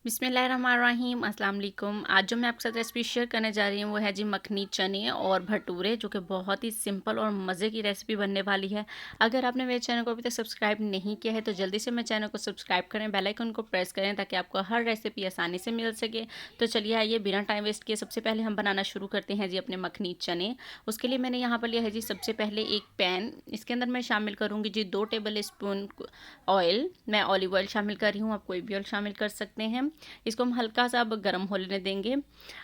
बिस्मिल्लाहिर्रहमानिर्रहीम अस्सलाम वालेकुम। आज जो मैं आपके साथ रेसिपी शेयर करने जा रही हूँ वो है जी मखनी चने और भटूरे, जो कि बहुत ही सिंपल और मज़े की रेसिपी बनने वाली है। अगर आपने मेरे चैनल को अभी तक सब्सक्राइब नहीं किया है तो जल्दी से मेरे चैनल को सब्सक्राइब करें, बेल आइकन को प्रेस करें ताकि आपको हर रेसिपी आसानी से मिल सके। तो चलिए आइए बिना टाइम वेस्ट किए सबसे पहले हम बनाना शुरू करते हैं जी अपने मखनी चने। उसके लिए मैंने यहाँ पर लिया है जी सबसे पहले एक पैन, इसके अंदर मैं शामिल करूँगी जी 2 टेबल स्पून ऑयल। मैं ऑलिव ऑयल शामिल कर रही हूँ, आप कोई भी ऑयल शामिल कर सकते हैं। इसको हम हल्का सा अब गर्म होने देंगे।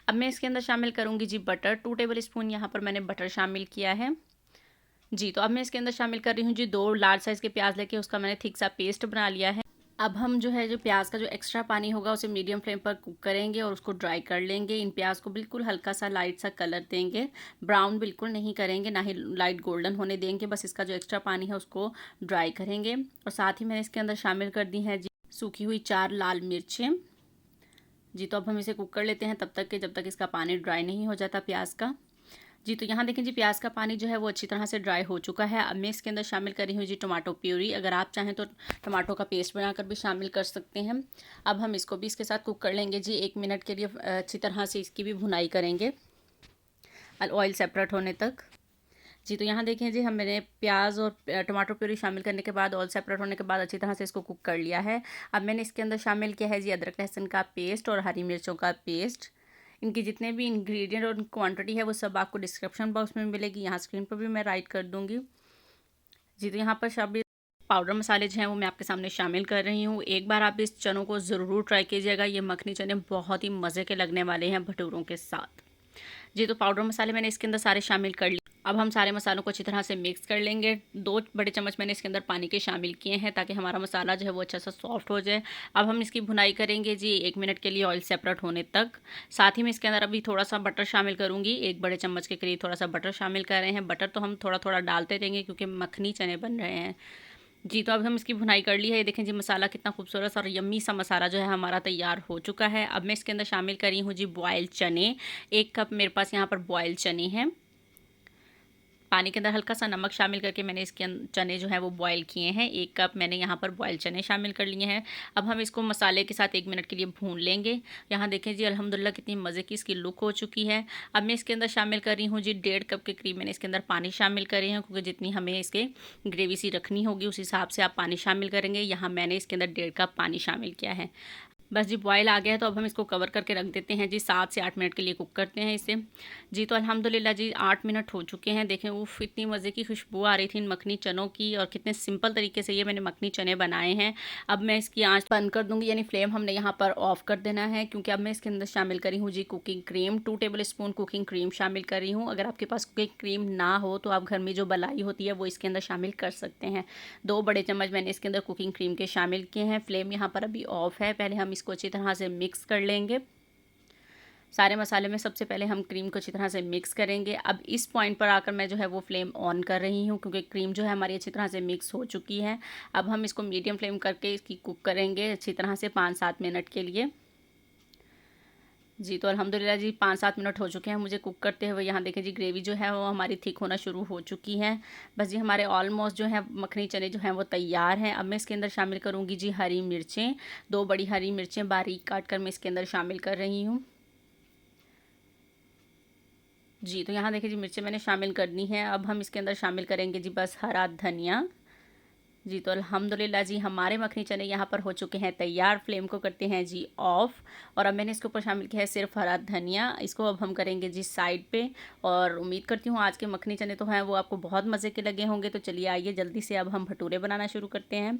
अब मैं इसके अंदर शामिल करूँगी जी बटर, 2 टेबल स्पून यहाँ पर मैंने बटर शामिल किया है जी। तो अब मैं इसके अंदर शामिल कर रही हूँ जी 2 लार्ज साइज़ के प्याज लेके उसका मैंने थिक सा पेस्ट बना लिया है। अब हम जो है जो प्याज का जो एक्स्ट्रा पानी होगा उसे मीडियम फ्लेम पर कुक करेंगे और उसको ड्राई कर लेंगे। इन प्याज को बिल्कुल हल्का सा लाइट सा कलर देंगे, ब्राउन बिल्कुल नहीं करेंगे, ना ही लाइट गोल्डन होने देंगे, बस इसका जो एक्स्ट्रा पानी है उसको ड्राई करेंगे। और साथ ही मैंने इसके अंदर शामिल कर दी है जी सूखी हुई 4 लाल मिर्चें जी। तो अब हम इसे कुक कर लेते हैं तब तक कि जब तक इसका पानी ड्राई नहीं हो जाता प्याज का जी। तो यहाँ देखें जी प्याज का पानी जो है वो अच्छी तरह से ड्राई हो चुका है। अब मैं इसके अंदर शामिल कर रही हूँ जी टमाटो प्यूरी, अगर आप चाहें तो टमाटो का पेस्ट बनाकर भी शामिल कर सकते हैं। अब हम इसको भी इसके साथ कुक कर लेंगे जी 1 मिनट के लिए, अच्छी तरह से इसकी भी भुनाई करेंगे ऑयल सेपरेट होने तक जी। तो यहाँ देखें जी हम मैंने प्याज और टमाटर प्यूरी शामिल करने के बाद ऑयल सेपरेट होने के बाद अच्छी तरह से इसको कुक कर लिया है। अब मैंने इसके अंदर शामिल किया है जी अदरक लहसुन का पेस्ट और हरी मिर्चों का पेस्ट। इनकी जितने भी इंग्रेडिएंट और क्वांटिटी है वो सब आपको डिस्क्रिप्शन बॉक्स में मिलेगी, यहाँ स्क्रीन पर भी मैं राइट कर दूँगी जी। तो यहाँ पर शामिल पाउडर मसाले जो हैं वो मैं आपके सामने शामिल कर रही हूँ। एक बार आप इस चनों को ज़रूर ट्राई कीजिएगा, ये मखनी चने बहुत ही मज़े के लगने वाले हैं भटूरों के साथ जी। तो पाउडर मसाले मैंने इसके अंदर सारे शामिल कर लिए। अब हम सारे मसालों को अच्छी तरह से मिक्स कर लेंगे। 2 बड़े चम्मच मैंने इसके अंदर पानी के शामिल किए हैं ताकि हमारा मसाला जो है वो अच्छा सा सॉफ्ट हो जाए। अब हम इसकी भुनाई करेंगे जी 1 मिनट के लिए ऑयल सेपरेट होने तक। साथ ही मैं इसके अंदर अभी थोड़ा सा बटर शामिल करूँगी, 1 बड़े चम्मच के करीब थोड़ा सा बटर शामिल कर रहे हैं। बटर तो हम थोड़ा थोड़ा डालते रहेंगे क्योंकि मखनी चने बन रहे हैं जी। तो अब हम इसकी भुनाई कर ली है, ये देखें जी मसाला कितना खूबसूरत और यम्मी सा मसाला जो है हमारा तैयार हो चुका है। अब मैं इसके अंदर शामिल करी हूँ जी बॉयल चने, 1 कप मेरे पास यहाँ पर बॉयल चने हैं। पानी के अंदर हल्का सा नमक शामिल करके मैंने इसके चने जो है वो बॉयल किए हैं। 1 कप मैंने यहाँ पर बॉयल चने शामिल कर लिए हैं। अब हम इसको मसाले के साथ 1 मिनट के लिए भून लेंगे। यहाँ देखें जी अल्हम्दुलिल्लाह कितनी मज़े की इसकी लुक हो चुकी है। अब मैं इसके अंदर शामिल कर रही हूँ जी 1.5 कप के करीब मैंने इसके अंदर पानी शामिल करे हैं, क्योंकि जितनी हमें इसके ग्रेवी सी रखनी होगी उस हिसाब से आप पानी शामिल करेंगे। यहाँ मैंने इसके अंदर 1.5 कप पानी शामिल किया है। बस जी बॉयल आ गया है तो अब हम इसको कवर करके रख देते हैं जी, 7 से 8 मिनट के लिए कुक करते हैं इसे जी। तो अल्हम्दुलिल्लाह जी 8 मिनट हो चुके हैं। देखें उफ़ इतनी मज़े की खुशबू आ रही थी इन मखनी चनों की, और कितने सिंपल तरीके से ये मैंने मखनी चने बनाए हैं। अब मैं इसकी आंच बंद कर दूँगी, यानी फ्लेम हमने यहाँ पर ऑफ़ कर देना है, क्योंकि अब मैं इसके अंदर शामिल करी हूँ जी cooking cream, 2 tablespoon cooking cream शामिल कर रही हूँ। अगर आपके पास कुकिंग क्रीम ना हो तो आप घर में जो मलाई होती है वो इसके अंदर शामिल कर सकते हैं। 2 बड़े चम्मच मैंने इसके अंदर कुकिंग क्रीम के शामिल किए हैं। फ्लेम यहाँ पर अभी ऑफ़ है। पहले हम इसको अच्छी तरह से मिक्स कर लेंगे। सारे मसाले में सबसे पहले हम क्रीम को अच्छी तरह से मिक्स करेंगे। अब इस पॉइंट पर आकर मैं जो है वो फ्लेम ऑन कर रही हूँ, क्योंकि क्रीम जो है हमारी अच्छी तरह से मिक्स हो चुकी है। अब हम इसको मीडियम फ्लेम करके इसकी कुक करेंगे अच्छी तरह से 5-7 मिनट के लिए जी। तो अल्हम्दुलिल्लाह जी 5-7 मिनट हो चुके हैं मुझे कुक करते हुए। यहाँ देखें जी ग्रेवी जो है वो हमारी थिक होना शुरू हो चुकी है। बस जी हमारे ऑलमोस्ट जो है मखनी चने जो हैं वो तैयार हैं। अब मैं इसके अंदर शामिल करूँगी जी हरी मिर्चें, 2 बड़ी हरी मिर्चें बारीक काट कर मैं इसके अंदर शामिल कर रही हूँ जी। तो यहाँ देखिए जी मिर्चें मैंने शामिल करनी है। अब हम इसके अंदर शामिल करेंगे जी बस हरा धनिया जी। तो अल्हम्दुलिल्लाह जी हमारे मखनी चने यहाँ पर हो चुके हैं तैयार। फ्लेम को करते हैं जी ऑफ़, और अब मैंने इसके ऊपर शामिल किया है सिर्फ हरा धनिया। इसको अब हम करेंगे जी साइड पे, और उम्मीद करती हूँ आज के मखनी चने तो हैं वो आपको बहुत मज़े के लगे होंगे। तो चलिए आइए जल्दी से अब हम भटूरे बनाना शुरू करते हैं।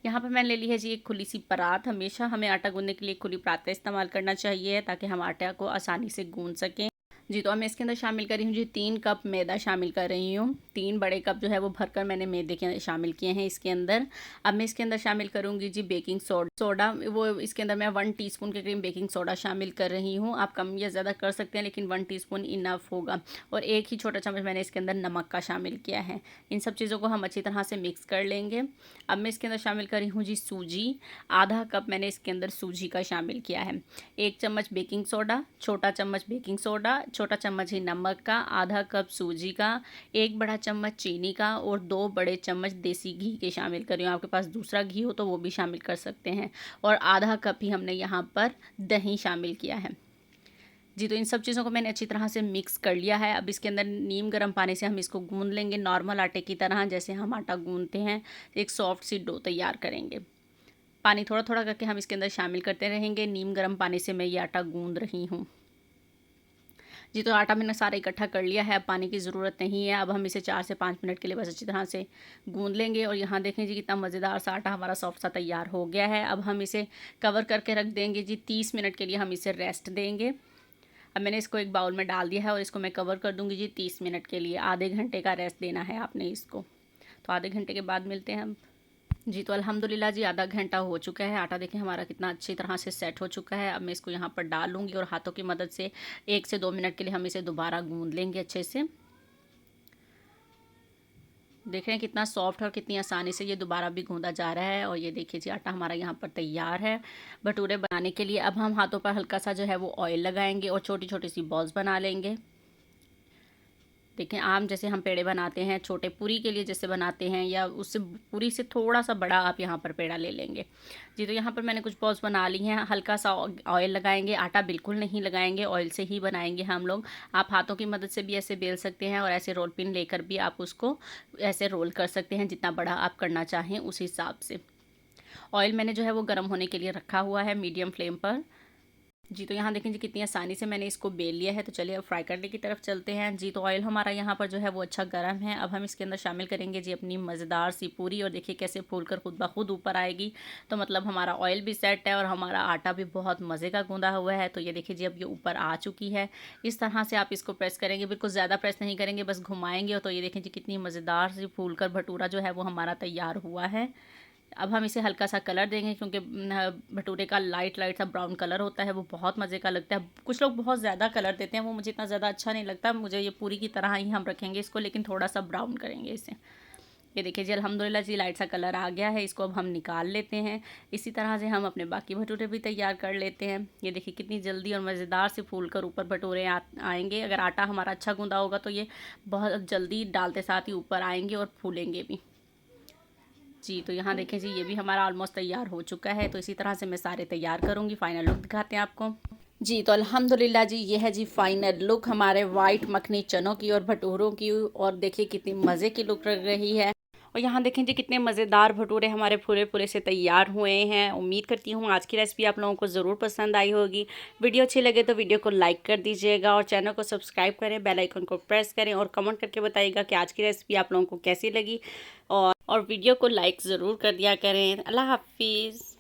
यहाँ पर मैंने ले ली है जी एक खुली सी परात। हमेशा हमें आटा गूँधने के लिए खुली परात का इस्तेमाल करना चाहिए ताकि हम आटा को आसानी से गूँध सकें जी। तो अब मैं इसके अंदर शामिल कर रही हूँ जी 3 कप मैदा शामिल कर रही हूँ। 3 बड़े कप जो है वो भरकर मैंने मैदे के शामिल किए हैं इसके अंदर। अब मैं इसके अंदर शामिल करूँगी जी बेकिंग सोडा, वो इसके अंदर मैं 1 टीस्पून के करीब बेकिंग सोडा शामिल कर रही हूँ। आप कम या ज़्यादा कर सकते हैं, लेकिन 1 टीस्पून इनफ होगा। और 1 ही छोटा चम्मच मैंने इसके अंदर नमक का शामिल किया है। इन सब चीज़ों को हम अच्छी तरह से मिक्स कर लेंगे। अब मैं इसके अंदर शामिल कर रही हूँ जी सूजी, आधा कप मैंने इसके अंदर सूजी का शामिल किया है। 1 चम्मच बेकिंग सोडा, छोटा चम्मच बेकिंग सोडा, छोटा चम्मच ही नमक का, आधा कप सूजी का, 1 बड़ा चम्मच चीनी का और 2 बड़े चम्मच देसी घी के शामिल कर रही हूँ। आपके पास दूसरा घी हो तो वो भी शामिल कर सकते हैं। और आधा कप ही हमने यहाँ पर दही शामिल किया है। जी, तो इन सब चीज़ों को मैंने अच्छी तरह से मिक्स कर लिया है। अब इसके अंदर नीम गर्म पानी से हम इसको गूँध लेंगे नॉर्मल आटे की तरह, जैसे हम आटा गूँधते हैं। एक सॉफ्ट सी डो तैयार करेंगे। पानी थोड़ा थोड़ा करके हम इसके अंदर शामिल करते रहेंगे। नीम गर्म पानी से मैं ये आटा गूँध रही हूँ। जी, तो आटा मैंने सारा इकट्ठा कर लिया है, अब पानी की ज़रूरत नहीं है। अब हम इसे 4 से 5 मिनट के लिए बस अच्छी तरह से गूँध लेंगे। और यहाँ देखें जी कितना मज़ेदार सा आटा हमारा सॉफ्ट सा तैयार हो गया है। अब हम इसे कवर करके रख देंगे जी, 30 मिनट के लिए हम इसे रेस्ट देंगे। अब मैंने इसको एक बाउल में डाल दिया है और इसको मैं कवर कर दूँगी जी 30 मिनट के लिए। आधे घंटे का रेस्ट देना है आपने इसको। तो आधे घंटे के बाद मिलते हैं हम। जी, तो अल्हम्दुलिल्लाह जी आधा घंटा हो चुका है। आटा देखें हमारा कितना अच्छी तरह से सेट हो चुका है। अब मैं इसको यहाँ पर डाल लूँगी और हाथों की मदद से 1 से 2 मिनट के लिए हम इसे दोबारा गूँध लेंगे अच्छे से। देख रहे हैं कितना सॉफ्ट और कितनी आसानी से ये दोबारा भी गूँधा जा रहा है। और ये देखिए जी आटा हमारा यहाँ पर तैयार है भटूरे बनाने के लिए। अब हम हाथों पर हल्का सा जो है वो ऑयल लगाएंगे और छोटी छोटी सी बॉल्स बना लेंगे। देखें आम जैसे हम पेड़े बनाते हैं, छोटे पूरी के लिए जैसे बनाते हैं, या उससे पूरी से थोड़ा सा बड़ा आप यहाँ पर पेड़ा ले लेंगे। जी, तो यहाँ पर मैंने कुछ बॉल्स बना ली हैं। हल्का सा ऑयल लगाएंगे, आटा बिल्कुल नहीं लगाएंगे, ऑयल से ही बनाएंगे हम लोग। आप हाथों की मदद से भी ऐसे बेल सकते हैं और ऐसे रोल पिन लेकर भी आप उसको ऐसे रोल कर सकते हैं, जितना बड़ा आप करना चाहें उस हिसाब से। ऑयल मैंने जो है वो गर्म होने के लिए रखा हुआ है मीडियम फ्लेम पर। जी, तो यहाँ देखें जी कितनी आसानी से मैंने इसको बेल लिया है। तो चलिए अब फ्राई करने की तरफ चलते हैं। जी, तो ऑयल हमारा यहाँ पर जो है वो अच्छा गर्म है। अब हम इसके अंदर शामिल करेंगे जी अपनी मज़ेदार सी पूरी। और देखिए कैसे फूल कर खुद ब खुद ऊपर आएगी। तो मतलब हमारा ऑयल भी सेट है और हमारा आटा भी बहुत मज़े का गूँधा हुआ है। तो ये देखिए जी अब ये ऊपर आ चुकी है। इस तरह से आप इसको प्रेस करेंगे, बिल्कुल ज़्यादा प्रेस नहीं करेंगे, बस घुमाएंगे। और तो ये देखें जी कितनी मज़ेदार सी फूल कर भटूरा जो है वो हमारा तैयार हुआ है। अब हम इसे हल्का सा कलर देंगे, क्योंकि भटूरे का लाइट लाइट सा ब्राउन कलर होता है, वो बहुत मज़े का लगता है। कुछ लोग बहुत ज़्यादा कलर देते हैं, वो मुझे इतना ज़्यादा अच्छा नहीं लगता। मुझे ये पूरी की तरह ही हम रखेंगे इसको, लेकिन थोड़ा सा ब्राउन करेंगे इसे। ये देखिए जी अल्हम्दुलिल्लाह जी लाइट सा कलर आ गया है। इसको अब हम निकाल लेते हैं। इसी तरह से हम अपने बाकी भटूरे भी तैयार कर लेते हैं। ये देखिए कितनी जल्दी और मज़ेदार से फूल कर ऊपर भटूरे आएंगे। अगर आटा हमारा अच्छा गूँधा होगा तो ये बहुत जल्दी डालते साथ ही ऊपर आएंगे और फूलेंगे भी। जी, तो यहाँ देखें जी ये भी हमारा ऑलमोस्ट तैयार हो चुका है। तो इसी तरह से मैं सारे तैयार करूँगी। फ़ाइनल लुक दिखाते हैं आपको। जी, तो अल्हम्दुलिल्लाह जी ये है जी फ़ाइनल लुक हमारे वाइट मखनी चनों की और भटूरों की। और देखिए कितनी मज़े की लुक लग रही है। और यहाँ देखें जी कितने मज़ेदार भटूरे हमारे फूले फूले से तैयार हुए हैं। उम्मीद करती हूँ आज की रेसिपी आप लोगों को ज़रूर पसंद आई होगी। वीडियो अच्छी लगे तो वीडियो को लाइक कर दीजिएगा और चैनल को सब्सक्राइब करें, बेल आइकन को प्रेस करें और कमेंट करके बताइएगा कि आज की रेसिपी आप लोगों को कैसी लगी। और वीडियो को लाइक ज़रूर कर दिया करें। अल्लाह हाफिज़।